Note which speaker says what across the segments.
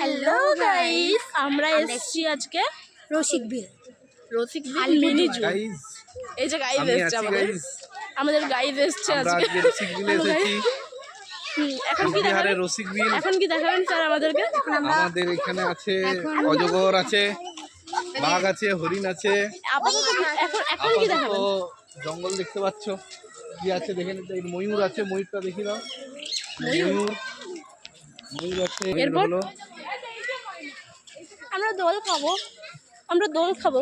Speaker 1: Hello guys, আমরা এসেছি আজকে
Speaker 2: রসিক বিল
Speaker 1: মিনি জু। এই যে গাইস এসেছে আমাদের গাইস এসেছে আজকে
Speaker 3: রসিক বিলে এসেছি।
Speaker 1: এখন কি দেখাবেন
Speaker 3: রসিক বিল
Speaker 1: এখন কি দেখাবেন স্যার আমাদেরকে?
Speaker 3: আমাদের এখানে আছে অজগর আছে, বাঘ আছে, হরিণ আছে।
Speaker 1: আপাতত এখন কি দেখাবেন?
Speaker 3: জঙ্গল দেখতে পাচ্ছ, কি আছে দেখে নিতে। ময়ূর আছে, ময়ূরটা দেখি দাও। ময়ূর আছে।
Speaker 1: এরপর আমরা দোল খাবো,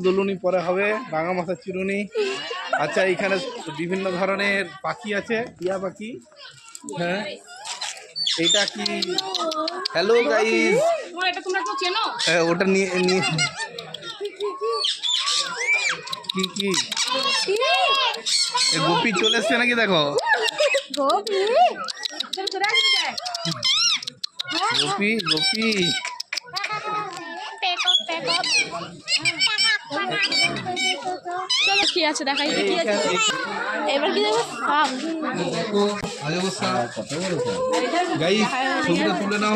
Speaker 3: দোলুনি পরে হবে, রাঙা মাথার চিরুনি। আচ্ছা, এখানে বিভিন্ন ধরনের পাখি আছে, টিয়া পাখি। হ্যাঁ, এইটা কি? হ্যালো গাইস,
Speaker 1: এটা তোমরা তো চেনো?
Speaker 3: হ্যাঁ, ওটা নিয়ে কি কি গোপী চলে এসছে নাকি? দেখো গোপী গোপী।
Speaker 1: চলো কি আছে দেখাই, কি আছে এবার কি দেখো?
Speaker 3: গাইস, ছবিটা তুলে নাও।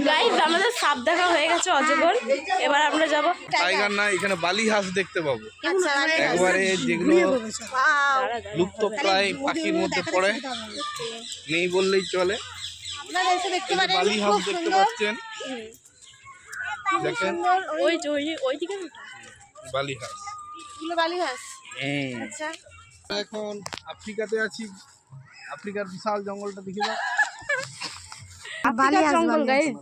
Speaker 1: গাইস আমাদের সাপ দেখা হয়ে গেছে, অজগর। এবার আমরা যাব
Speaker 3: টাইগার না, এখানে বালি হাঁস দেখতে পাবো একবারে, যেগুলো লুপ্ত প্রায় পাখির মধ্যে পড়ে, নেই বললেই চলে। বালি হাঁস দেখতে পাচ্ছেন, দেখেন
Speaker 1: ওইদিকে
Speaker 3: বালি হাঁস।
Speaker 1: আচ্ছা,
Speaker 3: এখন আফ্রিকাতে আছি, আফ্রিকার বিশাল জঙ্গলটা দেখি দাও।
Speaker 1: জঙ্গল গাইস,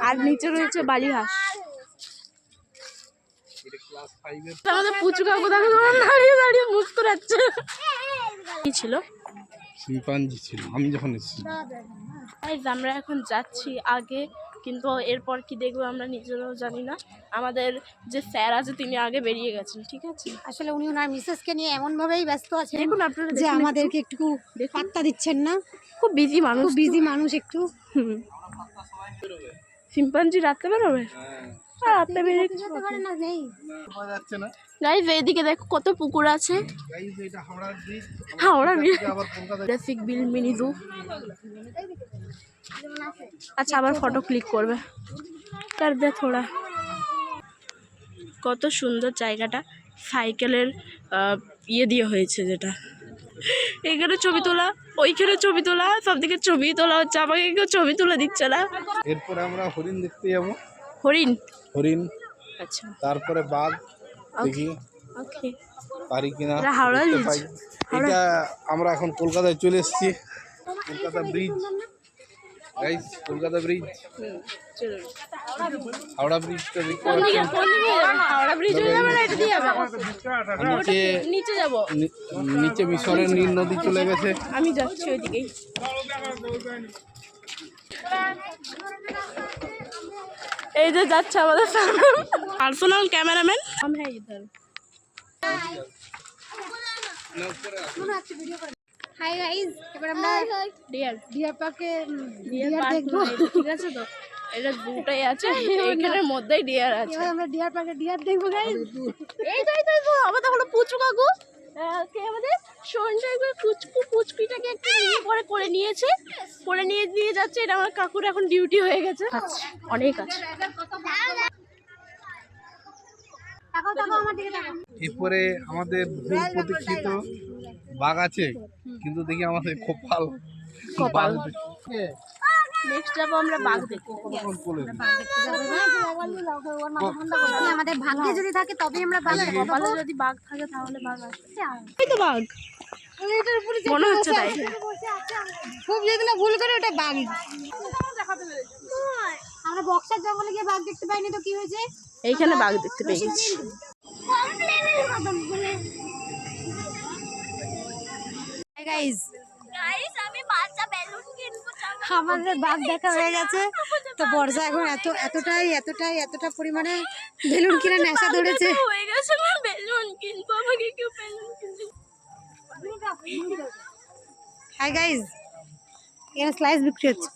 Speaker 1: আর নিচে রয়েছে বালি হাঁস।
Speaker 3: ক্লাস 5 এর
Speaker 1: আমাদের পুচু কাকু দেখো দাঁড়িয়ে দাঁড়িয়ে মুখ করাচ্ছে। কি ছিল?
Speaker 3: শিম্পাঞ্জি ছিল আমি যখন এসেছি।
Speaker 1: গাইস আমরা এখন যাচ্ছি আগে, কিন্তু এরপর কি দেখবো আমরা নিজেরাও জানি না। আমাদের যে স্যার আছে তিনি আগে বেরিয়ে গেছেন, ঠিক আছে?
Speaker 2: আসলে উনি ওনার মিসেসকে নিয়ে এমন ভাবেই ব্যস্ত আছেন,
Speaker 1: দেখুন আপনারা
Speaker 2: যে আমাদেরকে একটু পাত্তা দিচ্ছেন না।
Speaker 1: খুব বিজি মানুষ,
Speaker 2: একটু।
Speaker 1: শিম্পাঞ্জি রাতে বেরোবে? রাতে বেরিয়ে
Speaker 2: নেই
Speaker 3: যাচ্ছে না
Speaker 1: গাইস, এইদিকে দেখো কত পুকুর আছে।
Speaker 3: গাইস, এটা হাওড়ার ব্রিজ।
Speaker 1: হাওড়া ব্রিজ,
Speaker 3: আবার কলকাতা।
Speaker 1: রসিক বিল মিনি জু। আচ্ছা, আবার ফটো ক্লিক করবে কর দে থোড়া। কত সুন্দর জায়গাটা, সাইকেলের ইয়ে দিয়ে হয়েছে, যেটা এখানে ছবি তোলা, ওইখানে ছবি তোলা, সব দিকে ছবি তোলা হচ্ছে। আমাকে কেউ ছবি তুলে দিচ্ছে না।
Speaker 3: এরপরে আমরা হরিণ দেখতে যাবো।
Speaker 1: হরিণ, আচ্ছা।
Speaker 3: তারপরে বাঘ দেখি
Speaker 1: ওকে,
Speaker 3: পারি কিনা।
Speaker 1: হাওড়া
Speaker 3: দেখতে
Speaker 1: ব্রিজ।
Speaker 3: পাই। এটা আমরা এখন কলকাতায় চলে এসেছি, Kolkata bridge. Guys, Kolkata bridge, Howrah ব্রিজটা দেখতে পাচ্ছেন।
Speaker 1: হাওড়া ব্রিজ হয়ে যাবে না, এটা দিয়ে যাবে। নিচে যাব,
Speaker 3: নিচে মিশরের নীল নদী চলে গেছে।
Speaker 1: আমি যাচ্ছি ওইদিকেই। এই যে যাচ্ছে আমাদের পার্সোনাল ক্যামেরাম্যান। হ্যাঁ, ইধার।
Speaker 2: হাই গাইস, এবার আমরা ডিয়ার পার্কে দেখবো,
Speaker 1: ঠিক আছে তো? এটা দুটাই আছে, এইখানের মধ্যেই ডিয়ার আছে।
Speaker 2: এবার আমরা ডিয়ার পার্কে ডিয়ার দেখবো গাইস।
Speaker 1: এই তো আমাদের হলো পুচু কাকু, কে আমাদের সঞ্জয় পুচকিটাকে একটু নিয়ে পরে করে নিয়ে যাচ্ছে। এটা আমার কাকুর এখন ডিউটি হয়ে গেছে। আচ্ছা, অনেক আছে।
Speaker 3: এরপরে আমাদের বহু প্রতীক্ষিত বাঘ আছে, কিন্তু দেখি আমাদের কপাল।
Speaker 1: নেক্সট যাবো আমরা বাঘ দেখতে।
Speaker 2: আমাদের ভাগ্যে যদি থাকে তবে আমরা বাঘ দেখবো।
Speaker 1: কপালে যদি বাঘ থাকে তাহলে বাঘ আসবে। এই তো বাঘ মনে হচ্ছে, তাই
Speaker 2: খুব যদি না ভুল করে ওটা বাঘ। আমরা বক্সার জঙ্গলে গিয়ে বাঘ দেখতে পাইনি তো কি হয়েছে?
Speaker 1: এইখানে বাঘ দেখতে পেয়ে গেছি।
Speaker 2: আমাদের বাঘ দেখা হয়ে গেছে, তো বর্ষা এখন এতটা পরিমাণে বেলুন কিনে নেশা ধরেছে।
Speaker 1: হয়ে গেছে না, বেলুন কিনবো, আমাকে কেউ বেলুন কিনবে।
Speaker 2: হাই গাইস, এখানে স্লাইস বিক্রি হচ্ছে।